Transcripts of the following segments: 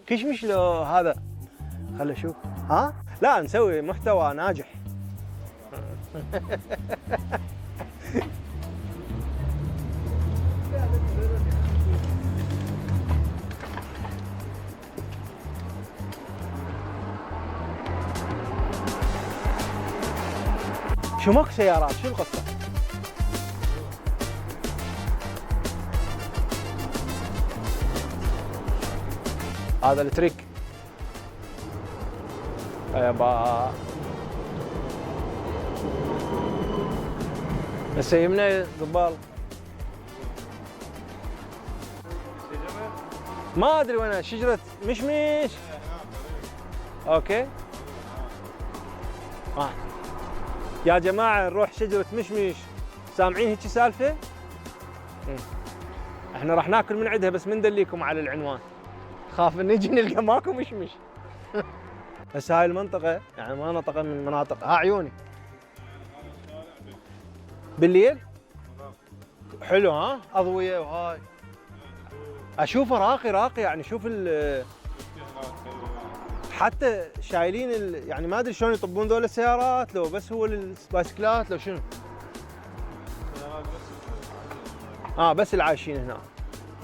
كشمش لو هذا. خل اشوف. ها؟ لا نسوي محتوى ناجح. شو ماكو سيارات؟ شو القصة؟ هذا التريك. يابا هسه يمنا قبال. ما ادري وين شجرة مشمش. اوكي. يا جماعة نروح شجرة مشمش. سامعين هيك سالفة؟ احنا راح ناكل من عندها بس مندليكم على العنوان. خاف ان نجي نلقى ماكو مشمش. هسه هاي المنطقة يعني منطقة من مناطق عيوني. بالليل؟ حلو ها؟ أضوية وهاي. أشوفه راقي يعني شوف حتى شايلين يعني ما أدري شلون يطبون ذول السيارات لو بس هو البايسكلات لو شنو؟ بس اللي عايشين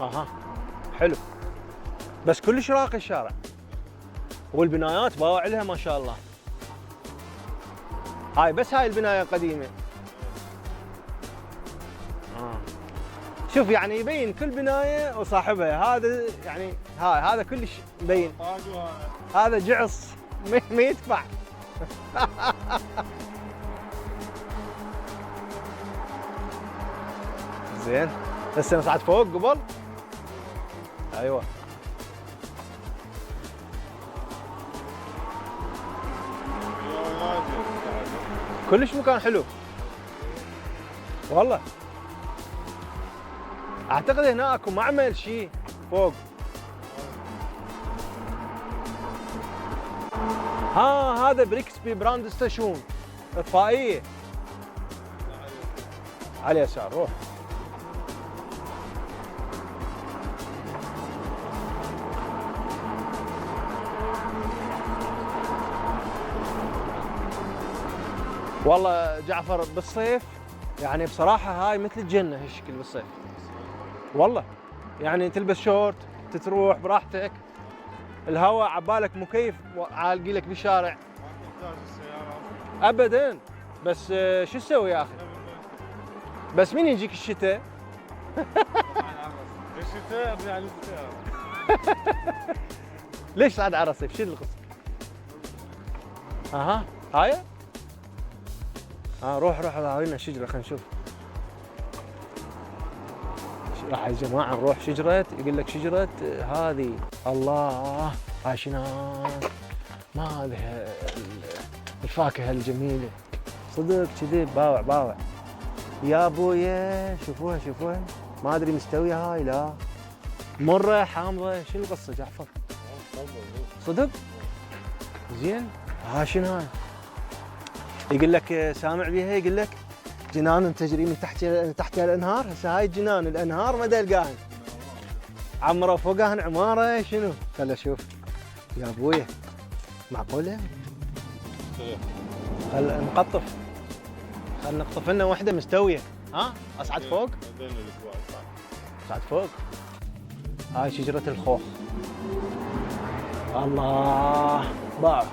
هنا. حلو. بس كلش راقي الشارع. والبنايات باوع لها ما شاء الله. هاي البناية قديمة. شوف يعني يبين كل بناية وصاحبها. هذا يعني هذا كلش مبين. هذا جعص ما يدفع. زين. هسه نصعد فوق قبل. ايوه. كلش مكان حلو والله. اعتقد هنا اكو معمل شيء فوق. هذا بريكسبي براند ستيشن اطفائيه. على اليسار روح. والله جعفر بالصيف يعني بصراحة هاي مثل الجنة هالشكل بالصيف. والله يعني تلبس شورت تروح براحتك. الهواء عبالك مكيف عالقي لك بالشارع. ما تحتاج السيارات ابدا. بس شو تسوي يا اخي؟ بس مين يجيك الشتاء؟ الشتاء يعني السيارة. ليش صعد على الرصيف؟ شو القصة؟ هاي؟ روح هاوينا شجرة خلينا نشوف. راح يا جماعة نروح شجرة. يقول لك شجرة هذه. الله هاي شنو؟ ما هذه الفاكهة الجميلة صدق كذي. باوع يا ابويا. شوفوها ما ادري مستوية هاي لا مرة حامضة. شنو القصة جعفر؟ صدق؟ زين. شنو هاي؟ يقول لك سامع بيها. يقول لك جنان تجري من تحتها الانهار. هسه هاي جنان الانهار ما القاهن. عمروا فوقهن عمارة شنو؟ خل اشوف يا ابويا. معقولة؟ خل نقطف. خل نقطف لنا وحدة مستوية. اصعد فوق؟ اصعد فوق. هاي شجرة الخوخ. الله باع.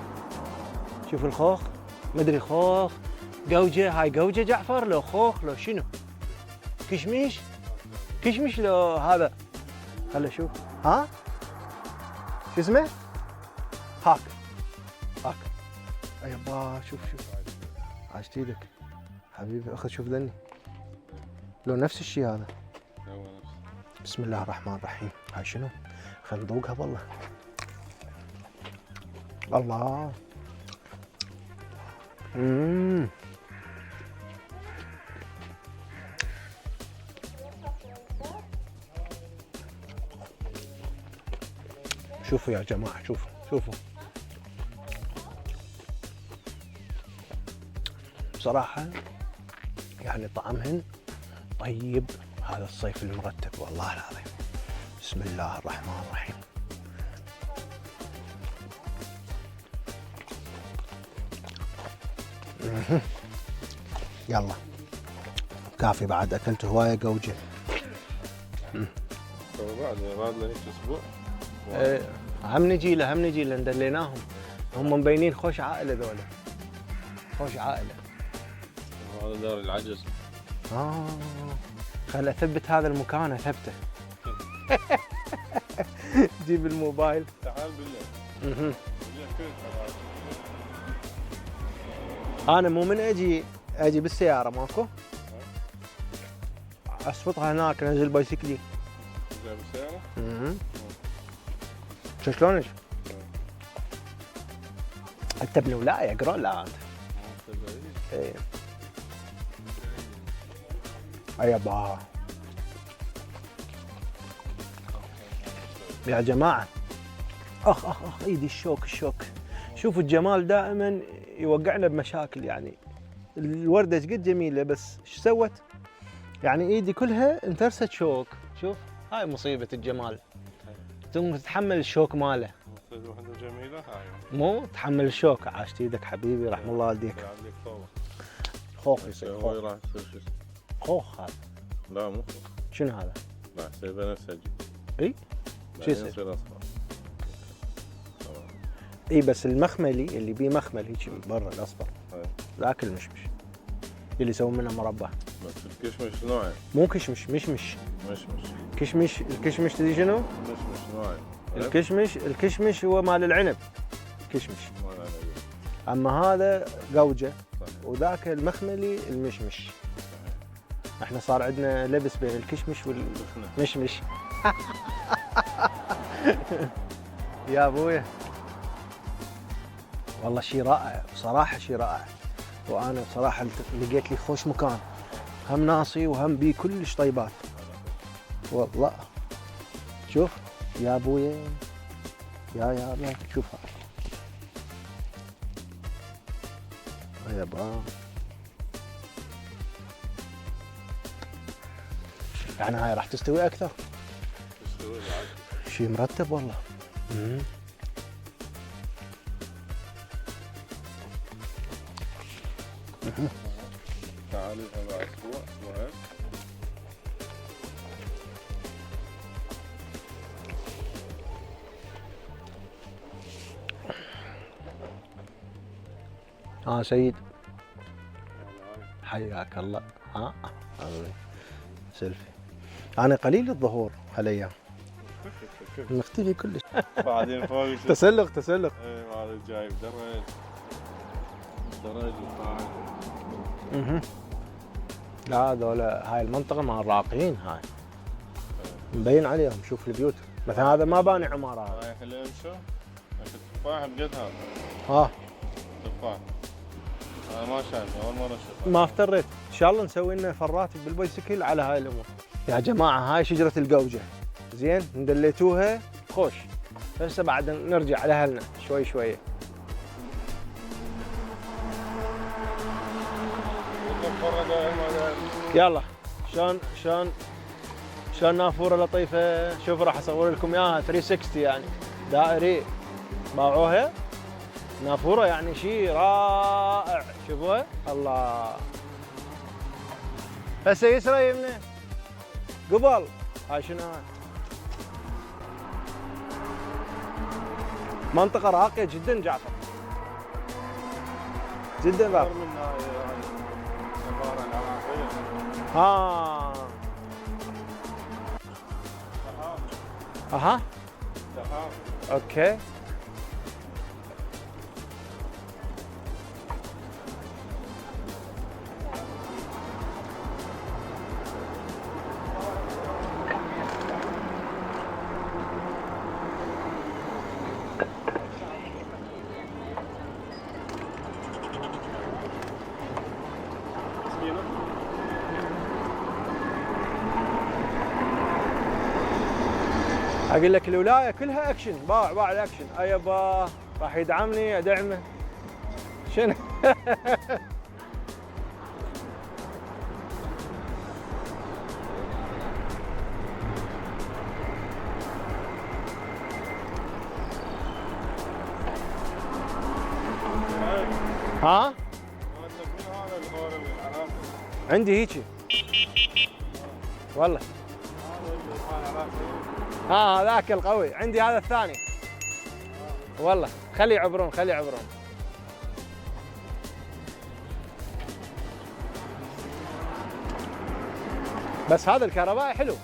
شوف الخوخ. مدري خوخ قوجة. هاي قوجة جعفر لو خوخ لو شنو؟ كشمش لو هذا. خل اشوف. شو اسمه؟ هاك. يابا شوف عاشت ايدك حبيبي. اخذ شوف ذني لو نفس الشيء هذا. بسم الله الرحمن الرحيم. هاي شنو؟ خل نذوقها والله. الله. شوفوا يا جماعة. شوفوا بصراحة يعني طعمهن طيب. هذا الصيف المرتب والله العظيم. بسم الله الرحمن الرحيم. يلا كافي، بعد اكلت هوايه قوجه. بعد له هيك اسبوع. هم نجي له ندليناهم. هم مبينين خوش عائله ذولا، خوش عائله. هذا دار العجز. خل اثبت هذا المكان، اثبته. جيب الموبايل. تعال بالله. بالله كل انا مو من اجي بالسياره ماكو، اسفطها هناك، انزل بايسكلي. جايب السياره؟ شلونك؟ انت بالولايه قرا لا انت؟ ايه يابا يا جماعه. اخ ايدي الشوك. شوفوا الجمال دائما يوقعنا بمشاكل. يعني الورده ايش قد جميله، بس ايش سوت؟ يعني ايدي كلها انترست شوك. شوف هاي مصيبه الجمال، تتحمل الشوك ماله. وحده جميله هاي، مو تحمل الشوك. عاشت ايدك حبيبي، رحم الله والديك. عندك طوبه. خوخ يصير خوخ. راح تصير شو؟ خوخ هذا. لا مو شنو هذا؟ لا يصير بنفسجي. اي؟ شو يصير؟ يصير اصفر. اي بس المخملي اللي بيه مخمل هيك برا الاصفر، ذاك المشمش اللي يسوون منه مربى. بس الكشمش نوعين. مو كشمش، مشمش. الكشمش تدري شنو؟ مشمش نوعين. الكشمش هو مال العنب، كشمش. اما هذا قوجه، وذاك المخملي المشمش. احنا صار عندنا لبس بين الكشمش والمشمش. يا ابويا والله شيء رائع، بصراحه شيء رائع. وانا بصراحه لقيت لي خوش مكان، هم ناصي وهم بيه كلش طيبات والله. شوف يا ابويا، يا شوفها يا با. يعني هاي راح تستوي اكثر. تستوي العجل. شيء مرتب والله. تعالي هذا اسبوع اسبوعين. سيد حياك الله. سلفي. انا قليل الظهور هالايام، مختفي كلش. بعدين فوق تسلق. ايه هذا جايب درج وطاعم. لا هذولا هاي المنطقة مال الراقيين، هاي مبين عليهم. شوف البيوت مثلا، هذا ما باني عمارة. هذا رايح الامشو، التفاح بقد هذا. تفاح. انا ما شايفه، اول مرة اشوفه. ما افتريت. ان شاء الله نسوي لنا فرات بالبايسكل على هاي الامور. يا جماعة هاي شجرة القوجة، زين ندليتوها خوش. هسه بعد نرجع لأهلنا شوي. يلا شلون نافوره لطيفه. شوف راح اصور لكم اياها 360 يعني دائري، باعوها نافوره يعني شيء رائع. شوفوها الله. هسه يسرى يمنى قبل. هاي شنو هاي؟ منطقه راقيه جدا جعفر، جدا راقيه. اها اوكي. اقول لك الولايه كلها اكشن، باع الاكشن. يابا راح يدعمني ادعمه. شنو؟ ها؟ عندي هيجي والله. هذاك القوي عندي، هذا الثاني والله. خلي يعبرون خلي يعبرون. بس هذا الكهربائي حلو.